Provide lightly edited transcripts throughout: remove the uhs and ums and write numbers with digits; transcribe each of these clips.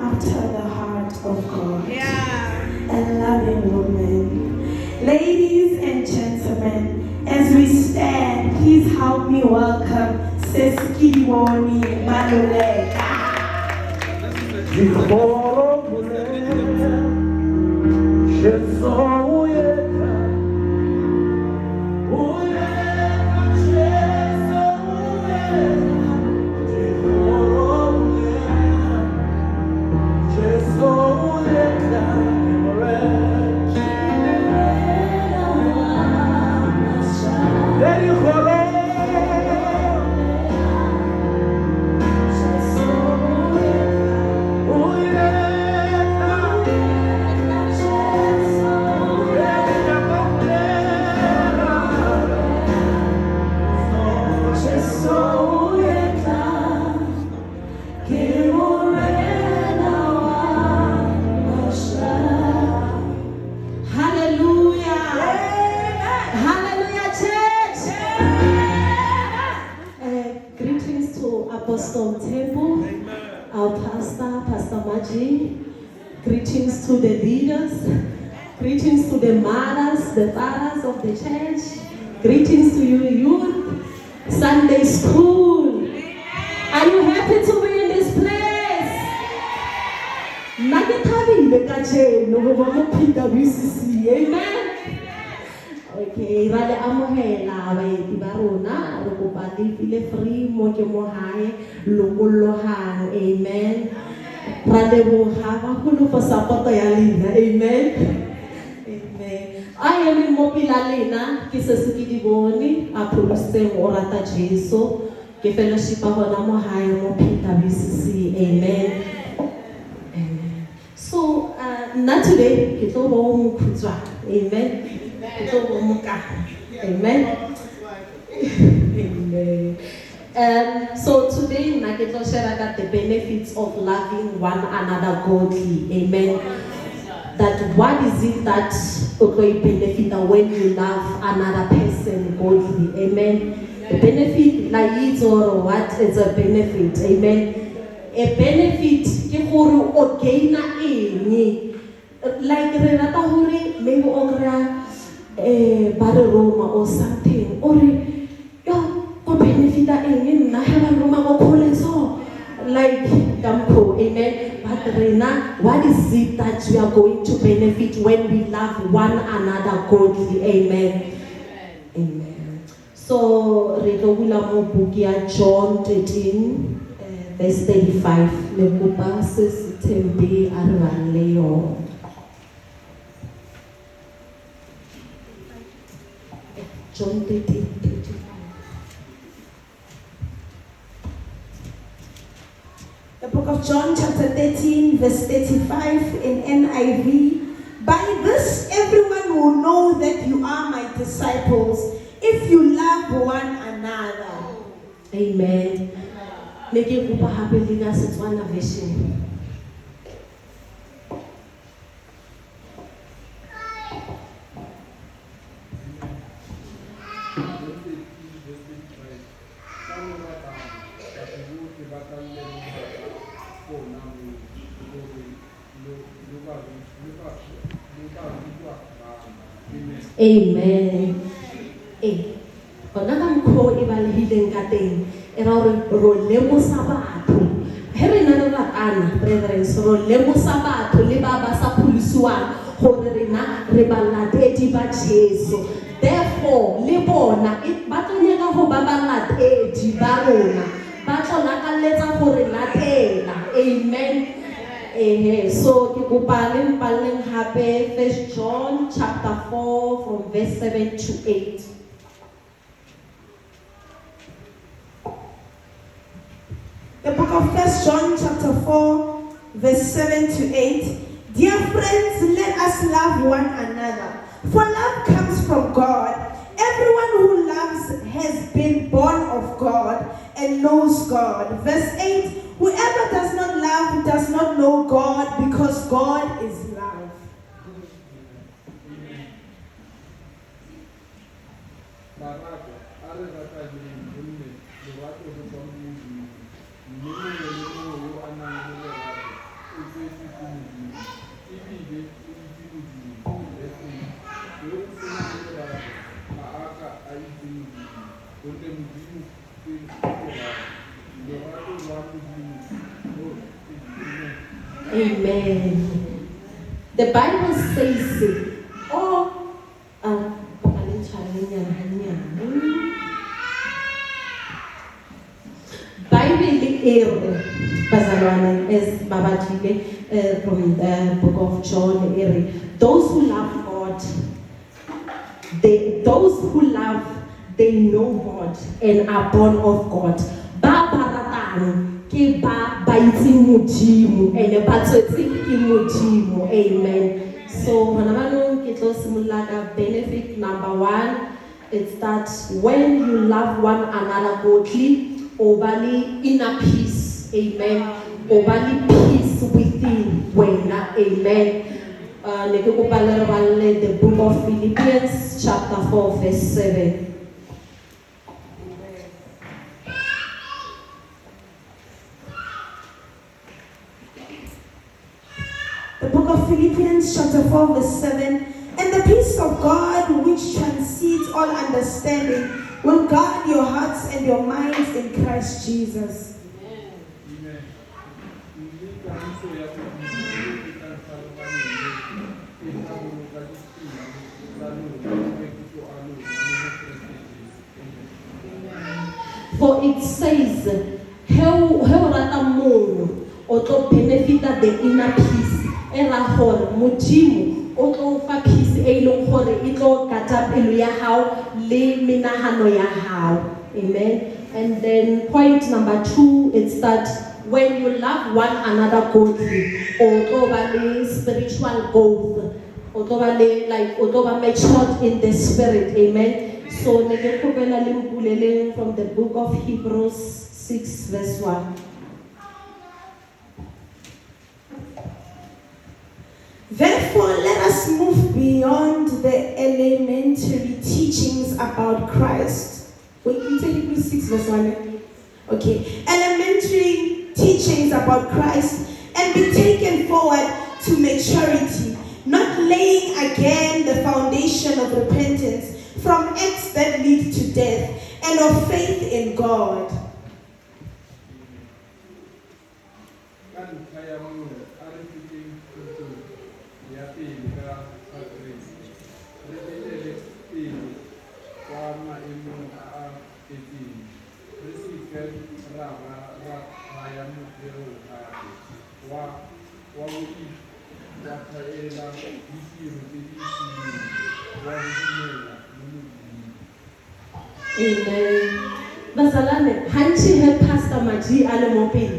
after the heart of God. Yeah. A loving woman. Ladies and gentlemen, as we stand, please help me welcome Seskiboni Maluleka. Apostle Temple, our pastor, Pastor Maji. Greetings to the leaders. Greetings to the mothers, the fathers of the church. Greetings to you youth. Sunday school. Are you happy to be in this place? Amen. Okay, rale amohela baeti ba rona re kopa le file free mo ke mo hae lokollohang. Amen. Rale bo ha ba khulu for support ya lena. Amen. Amen. I am mo pila lena ke se se ke di bone a pholoseng o rata Jesu ke fellowship hona mo hae mo PWCC. Amen. Amen. So not today ke tlo bo mo khutswa. Amen. Amen. Amen. So today, Naketo share about the benefits of loving one another godly. Amen. That what is it that okay benefit when you love another person godly? Amen. The benefit like it or what is a benefit? Amen. A benefit ke gore o gain eng. Like re rata hore maybe okra bare Roma or something or yo ko benefita eng nna ha ba Roma go kholeso like damko. Amen. But Rena, what is it that we are going to benefit when we love one another godly? Amen. Amen. So re tlo bula mo book ya John 13 verse 35 le kopa se Tembe a re ba leo. John 13:35. The book of John chapter 13 verse 35 in NIV. By this everyone will know that you are my disciples if you love one another. Amen. Make it upa happy leaders it's one version. Amen. Kona ka mkho e balehileng ka teng e ra ro lemosa batho he re na re ratana brethren ro lemosa batho le ba ba sa phulisiwang gore rena re balatedi ba Jesu. Therefore le bona ba tlanyaka go ba balatedi ba rona ba tlona ka letsa gore latela. Amen. So ke kopa le mpaleng hape 1 John chapter 4 from verse 7 to 8. The book of 1 John chapter 4 verse 7 to 8. Dear friends, let us love one another, for love comes from God. Everyone who loves has been born of God and knows God. Verse 8. Whoever does not love does not know God, because God is love. Amen. The Bible says, Bible as Babajile from the book of John, those who love God, those who love, they know God and are born of God. Ba baratang ke ba itse Modimo and ba tswetse ke Modimo. Amen. So hona ke tlo simolola ka benefit number 1. It's that when you love one another godly, obali inner peace. Amen. Obali peace within wena. Amen. The book of Philippians chapter 4 verse 7. The book of Philippians chapter 4 verse 7. And the peace of God which transcends all understanding will guard your hearts and your minds in Christ Jesus. For it says, Oto benefit the inner peace. Era hore Modimo oto fa peace e leng hore e tlo kata pelo ya hao le menahano ya hao. Amen. And then point number 2, it's that when you love one another godly, oto ba le spiritual growth, oto ba le oto ba matured in the spirit. Amen. So nekukubela limpulele from the book of Hebrews 6 verse 1. Therefore, let us move beyond the elementary teachings about Christ. Wait, can you take Hebrews 6 verse 1? Okay. Elementary teachings about Christ and be taken forward to maturity, not laying again the foundation of repentance from acts that lead to death and of faith in God. Amen. Bazalane, hanchi he Pastor Maji Alemopin.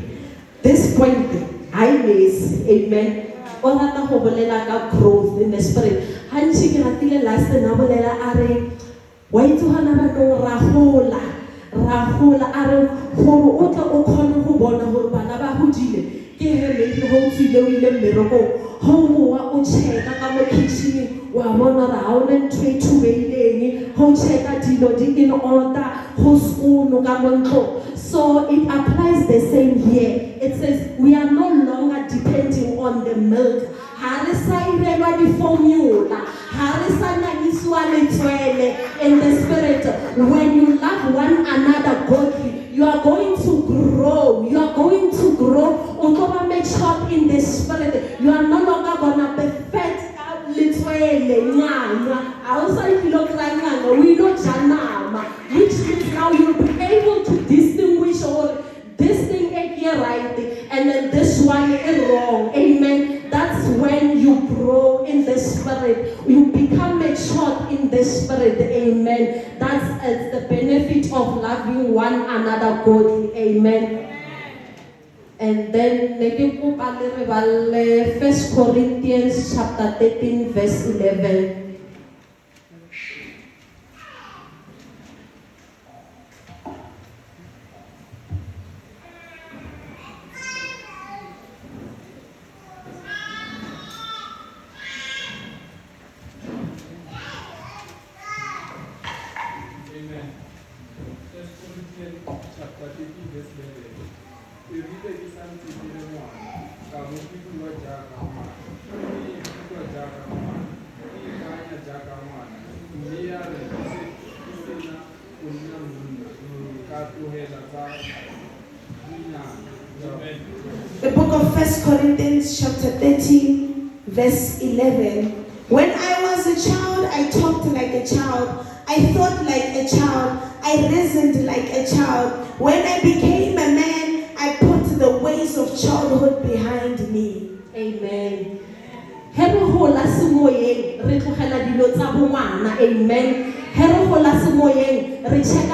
This point, I miss. Amen. Orata ho bolela ka growth in the spirit. Hanchi ke ratile last na bolela are wa itshwana ba no rahola are hore o tla o khone ho bona hore bana ba hodile ke he maybe ho tsile o ile mmereko ho wa o cheka ka mo kitchen wa bona ra ha ona ntwe thubeileng ho cheka dilo di in order ho school ka montlo. So it applies the same here. It says we are no longer depending on the milk. Harisa irelwa di formula. Harisa nanyiswa letswele in the spirit. When you love one another godly, you are going to grow. You are going to grow. Until make sure in the spirit, you are no longer gonna be fed. We know Janama, which means now you'll be able to distinguish all this thing here right and then this one is wrong. Amen. That's when you grow in the spirit. You become matured in the spirit. Amen. That's the benefit of loving one another godly. Amen. And then 1 Corinthians chapter 13 verse 11. The book of 1 Corinthians chapter 13, verse 11. When I was a child, I talked like a child. I thought like a child. I reasoned like a child. When I became a man, I put the ways of childhood behind me. Amen. Amen. Hero go la semoyeng re cheka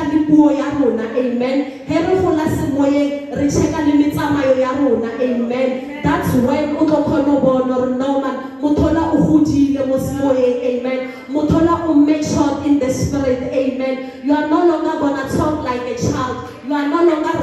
le puo ya rona. Amen. Hero go la semoyeng re cheka le metsamayo ya rona. Amen. That's when o tlo khona bona re no man mothola o godile mo semoyeng. Amen. Mothola o matured in the spirit. Amen. You are no longer gonna talk like a child. You are no longer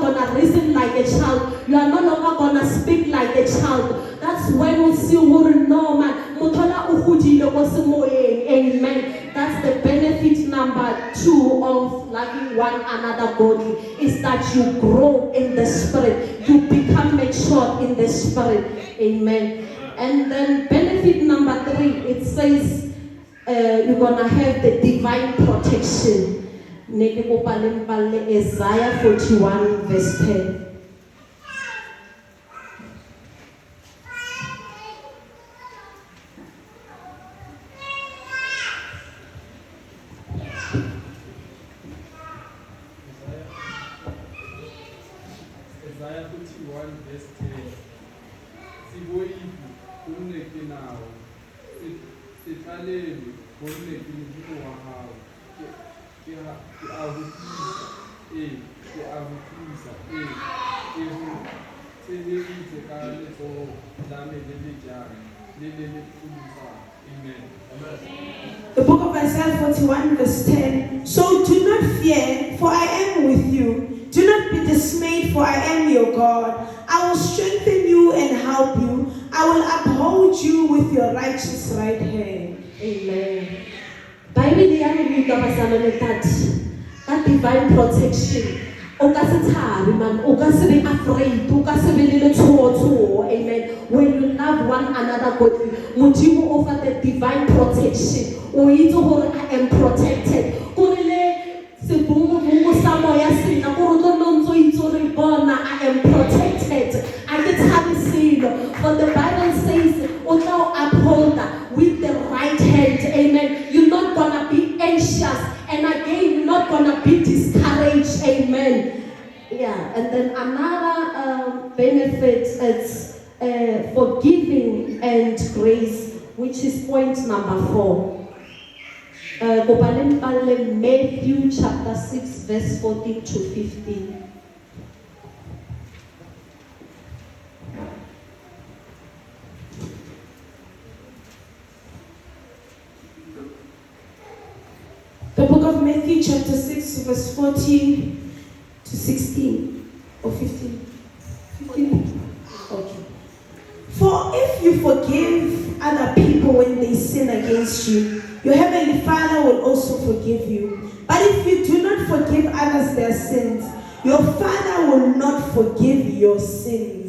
gonna reason like a child. You are no longer gonna speak like a child. That's when we see who no man mothola o godile mo semoyeng. Amen. That's the benefit number 2 of loving one another godly, is that you grow in the spirit. You become mature in the spirit. Amen. And then benefit number 3, it says you're going to have the divine protection. Isaiah 41 verse 10. Isaiah 41 verse 10. Siboibu, gonne ke nao. Setlalele, gonne ke modimo wa hao. Ke a ho tlisa, ke a ho tlisa, ke ho tsheleditse ka letsoho la me le lejang, le phulusang. Amen. The book of Isaiah 41 verse 10. So do not fear, for I am with you. Do not be dismayed, for I am your God. I will strengthen you and help you. I will uphold you with your righteous right hand. Amen. Bible ya re ruta basana le that divine protection. O ka se tshabe man, o ka se be afraid, o ka se be le letshotsho. Amen. When you love one another godly, modimo offer the divine protection. O itse gore I am protected. I am protected. For the Bible says, uphold with the right hand. Amen. You're not gonna be anxious, and again, you're not gonna be discouraged. Amen. Yeah, and then another benefit is forgiving and grace, which is point number 4. Matthew chapter 6 verse 14 to 15. The book of Matthew chapter 6 verse 14 to 16 or 15. 15. Okay. For if you forgive other people when they sin against you, your heavenly Father will also forgive you. But if you do not forgive others their sins, your Father will not forgive your sins.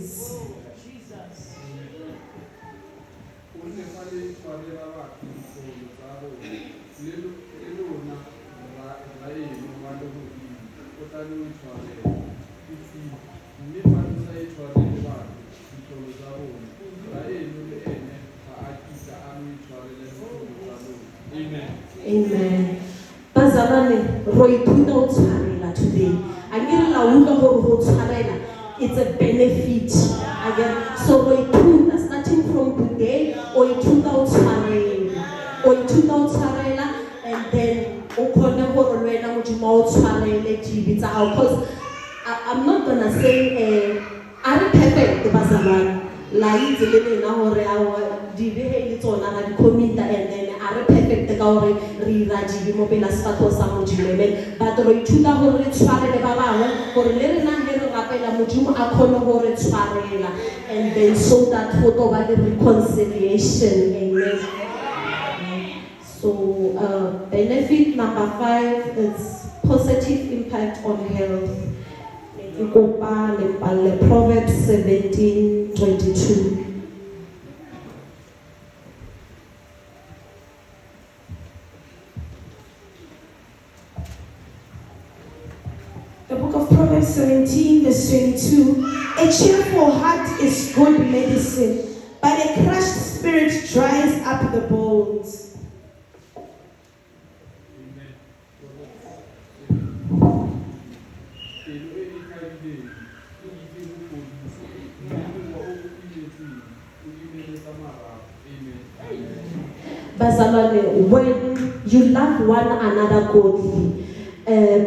Amen. Bazalane, roithuta o tshwarela today. Akere la utlwa gore go tshwarela, it's a benefit. Again, so roithuta starting from today, o ithuta o tshwarela. O ithuta o tshwarela, and then o khone gore le wena modimo o tshwarele dibi tsa gago. Because I'm not gonna say are perfect bazalane. La itse le nna gore a di behele tsona ga di commit and then are perfect ka gore re ira di mo pela sefatho sa modimo. Amen. But re ithuta gore re tshwarele ba bangwe gore le rena le re rapela modimo a khone gore tshwarela, and then so that go to ba le reconciliation. Amen. So benefit number 5 is positive impact on health. Proverbs 17:22. The book book of Proverbs 17, verse 22. A cheerful heart is good medicine, but a crushed spirit dries up the bones. Bazalwane, when you love one another godly,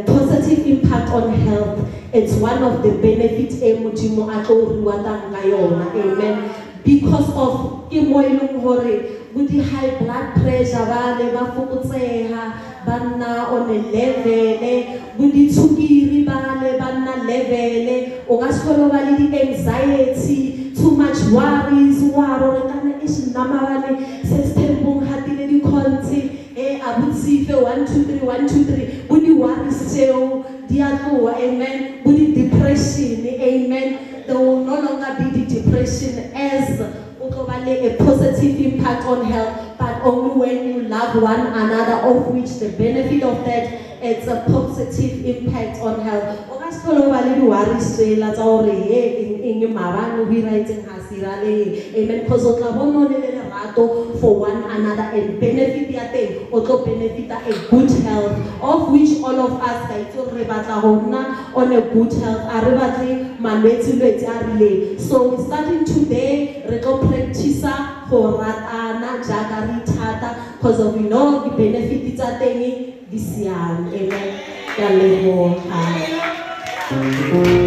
positive impact on health, it's one of the benefits amen, because of with the high blood pressure banna on a level, with the tsukiri banna level, ongasolo bali the anxiety, too much worries, is namabane says tempong hatile di konti abutsife 1 2 3 1 2 3 budi worries seo diatloa amen budi depression amen there will no longer be the depression as a positive impact on health, but only when you love one another, of which the benefit of that it's a positive impact on health. Amen. For one another and benefit benefit a good health, of which all of us on a good health. So starting today, we go practice for ratana jaga ritata, because we know the benefit this year. Amen.